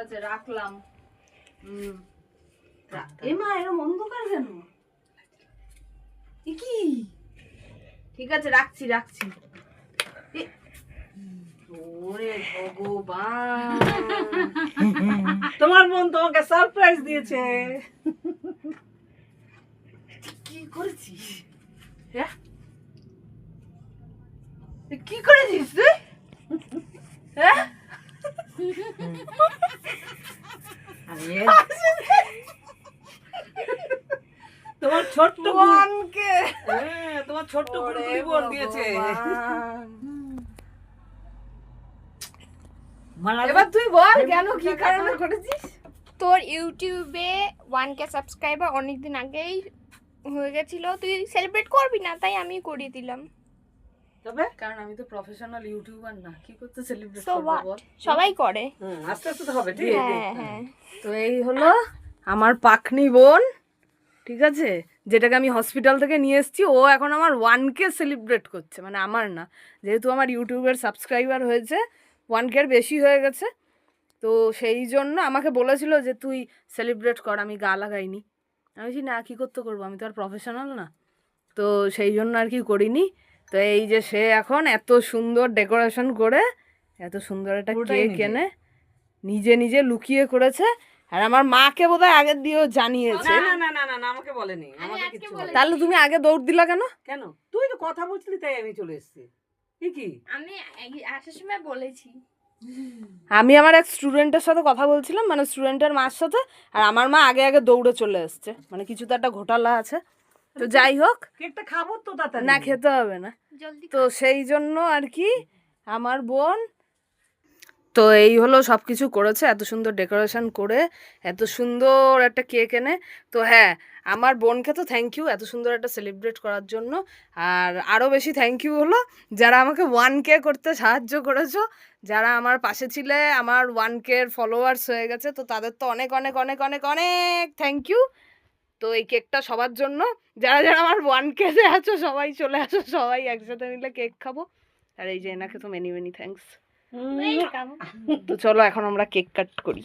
আছে রাখলাম। এমা এরকম অন্ধকার কেন? কি ঠিক আছে রাখছি রাখছি। ওরে ভগবান, তোমার বোন তোমাকে সারপ্রাইজ দিয়েছে। কি করেছিস? হ্যাঁ কি করেছিস তুই? হ্যাঁ তোমার ছোট্ট বোনকে, তোমার ছোট্ট গুড়গুড়ি বোন দিয়েছে। এবার তুই বল কেন কি কারণে করেছিস? তোর ইউটিউবে 1K সাবস্ক্রাইবার অনেকদিন আগেই হয়ে গেছিল, তুই সেলিব্রেট করবি না, তাই আমি করিয়ে দিলাম। তবে কারণ আমি তো প্রফেশনাল ইউটিউবার না, কি করতে সেলিব্রেট সো করব হোয়াট, বল? সবাই করে। আস্তে আস্তে তো হবে, ঠিক আছে? হ্যাঁ হ্যাঁ। তো এই হলো আমার পাকনি বোন, ঠিক আছে, যেটাকে আমি হসপিটাল থেকে নিয়ে এসেছি। ও এখন আমার 1K সেলিব্রেট করছে, মানে আমার না, যেহেতু আমার ইউটিউবের সাবস্ক্রাইবার হয়েছে 1K এর বেশি হয়ে গেছে, তো সেই জন্য আমাকে বলেছিল যে তুই সেলিব্রেট কর। আমি গা লাগাইনি, আমি বলছি না, কী করতে করবো, আমি তো আর প্রফেশনাল না, তো সেই জন্য আর কি করিনি। তো এই যে সে এখন এত সুন্দর ডেকোরেশন করে এত সুন্দর একটা কেক এনে নিজে নিজে লুকিয়ে করেছে, আর আমার মাকে বোধহয় আগের দিয়েও জানিয়েছে। না না না না না, আমাকে বলেনি, আমাকে কিছু বলেনি। তাহলে তুমি আগে দৌড় দিলা কেন? কেন? তুই তো কথা বলছিলি তাই আমি চলে এসেছি। কি আমি আসার সময় বলেছি। আমি আমার এক স্টুডেন্টের সাথে কথা বলছিলাম, মানে স্টুডেন্টের মার সাথে, আর আমার মা আগে আগে দৌড়ে চলে এসছে, মানে কিছু তো একটা ঘোটালা আছে। তো যাই হোক, কেকটা খাবো তো তাড়াতাড়ি। না খেতে হবে না, জলদি তো সেই জন্য আর কি আমার বোন তো এই হলো সব কিছু করেছে, এত সুন্দর ডেকোরেশন করে এত সুন্দর একটা কেক এনে। তো হ্যাঁ, আমার বোনকে তো থ্যাংক ইউ এত সুন্দর একটা সেলিব্রেট করার জন্য, আর আরও বেশি থ্যাংক ইউ হলো যারা আমাকে 1K করতে সাহায্য করেছো, যারা আমার পাশে ছিলে, আমার 1K এর ফলোয়ার্স হয়ে গেছে, তো তাদের তো অনেক অনেক অনেক অনেক অনেক থ্যাংক ইউ। তো এই কেকটা সবার জন্য, যারা যারা আমার 1K-তে আছো সবাই চলে আসো, সবাই একসাথে মিলে কেক খাবো। আর এই যে এনাকে তো মেনি মেনি থ্যাঙ্কস। তো চলো এখন আমরা কেক কাট করি।